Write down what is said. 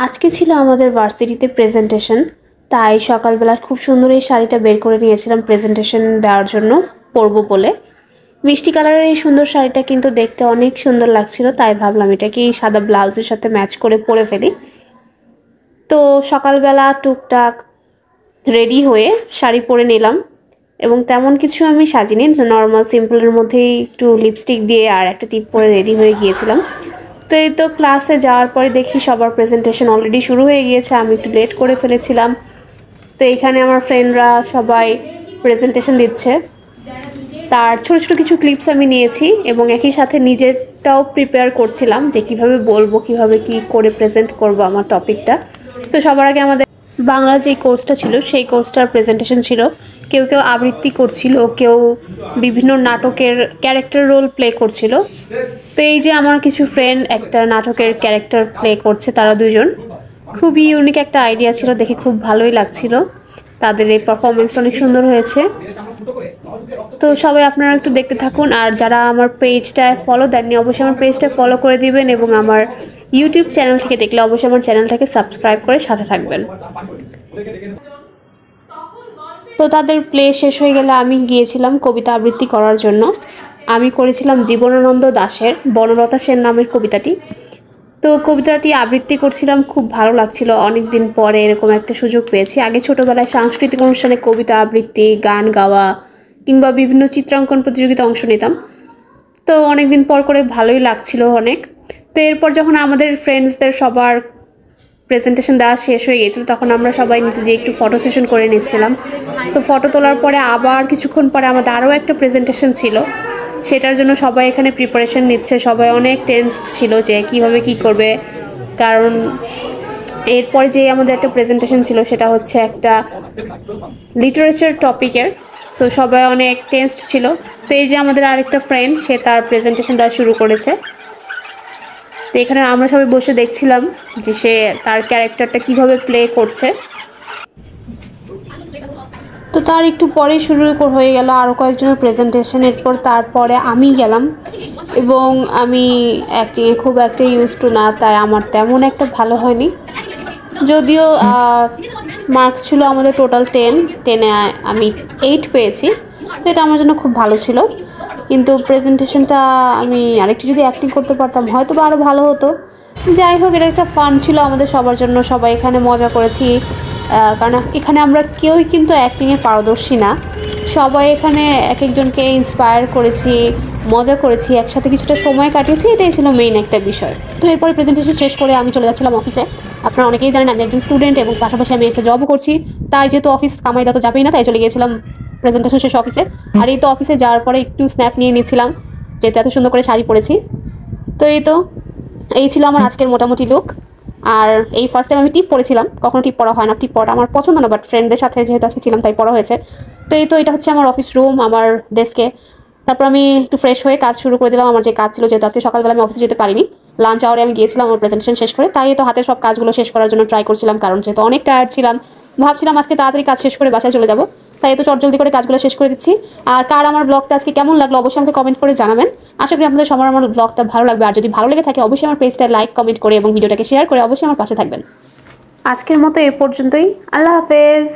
আজকে ছিল আমাদের ভার্সিটিতে প্রেজেন্টেশন, তাই সকালবেলা খুব সুন্দর এই শাড়িটা বের করে নিয়েছিলাম প্রেজেন্টেশন দেওয়ার জন্য পরবো বলে। মিষ্টি কালারের এই সুন্দর শাড়িটা কিন্তু দেখতে অনেক সুন্দর লাগছিল, তাই ভাবলাম এটাকে এই সাদা ব্লাউজের সাথে ম্যাচ করে পরে ফেলি। তো সকালবেলা টুকটাক রেডি হয়ে শাড়ি পরে নিলাম এবং তেমন কিছু আমি সাজিনি, নর্মাল সিম্পলের মধ্যেই একটু লিপস্টিক দিয়ে আর একটা টিপ পরে রেডি হয়ে গিয়েছিলাম। তো এই তো ক্লাসে যাওয়ার পরে দেখি সবার প্রেজেন্টেশন অলরেডি শুরু হয়ে গিয়েছে, আমি একটু লেট করে ফেলেছিলাম। তো এখানে আমার ফ্রেন্ডরা সবাই প্রেজেন্টেশন দিচ্ছে, তার ছোট ছোট কিছু ক্লিপস আমি নিয়েছি এবং একই সাথে নিজেরটাও প্রিপেয়ার করছিলাম যে কিভাবে বলবো, কিভাবে কি করে প্রেজেন্ট করব আমার টপিকটা। তো সবার আগে আমাদের বাংলা যে কোর্সটা ছিল সেই কোর্সটার প্রেজেন্টেশন ছিল। কেউ কেউ আবৃত্তি করছিল, কেউ বিভিন্ন নাটকের ক্যারেক্টার রোল প্লে করছিল। তো এই যে আমার কিছু ফ্রেন্ড একটা নাটকের ক্যারেক্টার প্লে করছে, তারা দুজন। খুবই ইউনিক একটা আইডিয়া ছিল, দেখে খুব ভালোই লাগছিল। তাদের এই পারফরমেন্স অনেক সুন্দর হয়েছে। তো সবাই আপনারা একটু দেখতে থাকুন, আর যারা আমার পেজটায় ফলো দেননি অবশ্যই আমার পেজটা ফলো করে দিবেন এবং আমার ইউটিউব চ্যানেল থেকে দেখলে অবশ্যই আমার চ্যানেলটাকে সাবস্ক্রাইব করে সাথে থাকবেন। তো তাদের প্লে শেষ হয়ে গেলে আমি গিয়েছিলাম কবিতা আবৃত্তি করার জন্য। আমি করেছিলাম জীবনানন্দ দাশের বনলতা সেন নামের কবিতাটি। তো কবিতাটি আবৃত্তি করছিলাম, খুব ভালো লাগছিল, অনেক দিন পরে এরকম একটা সুযোগ পেয়েছি। আগে ছোটোবেলায় সাংস্কৃতিক অনুষ্ঠানে কবিতা আবৃত্তি, গান গাওয়া কিংবা বিভিন্ন চিত্রাঙ্কন প্রতিযোগিতা অংশ নিতাম। তো অনেক দিন পর করে ভালোই লাগছিল অনেক। তো এরপর যখন আমাদের ফ্রেন্ডসদের সবার প্রেজেন্টেশন দেওয়া শেষ হয়ে গিয়েছিল, তখন আমরা সবাই নিচে যে একটু ফটো সেশন করে নিচ্ছিলাম। তো ফটো তোলার পরে আবার কিছুক্ষণ পরে আমাদের আরও একটা প্রেজেন্টেশন ছিল, সেটার জন্য সবাই এখানে প্রিপারেশন নিচ্ছে। সবাই অনেক টেনসড ছিল যে কিভাবে কি করবে, কারণ এরপরে যে আমাদের একটা প্রেজেন্টেশন ছিল সেটা হচ্ছে একটা লিটারেচার টপিকের। সো সবাই অনেক টেনসড ছিল। তো এই যে আমাদের আরেকটা ফ্রেন্ড, সে তার প্রেজেন্টেশন দেওয়া শুরু করেছে। তো এখানে আমরা সবাই বসে দেখছিলাম যে সে তার ক্যারেক্টারটা কিভাবে প্লে করছে। তো তার একটু পরেই শুরু হয়ে গেল আরও কয়েকজনের প্রেজেন্টেশন। এরপর তারপরে আমি গেলাম এবং আমি অ্যাক্টিংয়ে খুব একটা ইউজ টু না, তাই আমার তেমন একটা ভালো হয়নি। যদিও মার্কস ছিল আমাদের টোটাল 10-10-এ আমি 8 পেয়েছি, তো এটা আমার জন্য খুব ভালো ছিল। কিন্তু প্রেজেন্টেশনটা আমি আরেকটু যদি অ্যাক্টিং করতে পারতাম হয়তো বা আরও ভালো হতো। যাই হোক, এটা একটা ফান ছিল আমাদের সবার জন্য, সবাই এখানে মজা করেছি। কারণ এখানে আমরা কেউই কিন্তু অ্যাক্টিংয়ে পারদর্শী না, সবাই এখানে এক একজনকে ইন্সপায়ার করেছি, মজা করেছি, একসাথে কিছুটা সময় কাটিয়েছি, এটাই ছিল মেইন একটা বিষয়। তো এরপরে প্রেজেন্টেশন শেষ করে আমি চলে যাচ্ছিলাম অফিসে। আপনারা অনেকেই জানেন আমি একজন স্টুডেন্ট এবং পাশাপাশি আমি একটা জবও করছি, তাই যেহেতু অফিস কামাইদা তো যাবেই না, তাই চলে গিয়েছিলাম প্রেজেন্টেশন শেষ অফিসে। আর এই তো অফিসে যাওয়ার পরে একটু স্ন্যাপ নিয়ে নিচ্ছিলাম, যেহেতু এত সুন্দর করে শাড়ি পরেছি। তো এই ছিল আমার আজকের মোটামুটি লুক। আর এই ফার্স্ট টাইম আমি টিপ পরেছিলাম, কখনো টিপ পরা হয় না, টিপ পরা আমার পছন্দ না, বাট ফ্রেন্ডদের সাথে যেহেতু আজকে ছিলাম তাই পরা হয়েছে। তো এটা হচ্ছে আমার অফিস রুম, আমার ডেস্কে। তারপর আমি একটু ফ্রেশ হয়ে কাজ শুরু করে দিলাম, আমার যে কাজ ছিল, যেহেতু আজকে সকালবেলা আমি অফিসে যেতে পারিনি, লাঞ্চ আওয়ারে আমি গিয়েছিলাম আমার প্রেজেন্টেশন শেষ করে। তাই তো হাতের সব কাজগুলো শেষ করার জন্য ট্রাই করছিলাম, কারণ যেহেতু অনেক টায়ার্ড ছিলাম, ভাবছিলাম আজকে তাড়াতাড়ি কাজ শেষ করে বাসায় চলে যাবো। তাই তো চটজলদি করে কাজগুলো শেষ করে দিচ্ছি। আর কার আমার ব্লগটা আজকে কেমন লাগলো অবশ্যই আমাকে কমেন্ট করে জানাবেন। আশা করি আপনাদের সবার আমার ব্লগটা ভালো লাগবে, আর যদি ভালো লেগে থাকে অবশ্যই আমার পেজটা লাইক কমেন্ট করে এবং ভিডিওটাকে শেয়ার করে অবশ্যই আমার পাশে থাকবেন। আজকের মতো এ পর্যন্তই, আল্লাহ হাফেজ।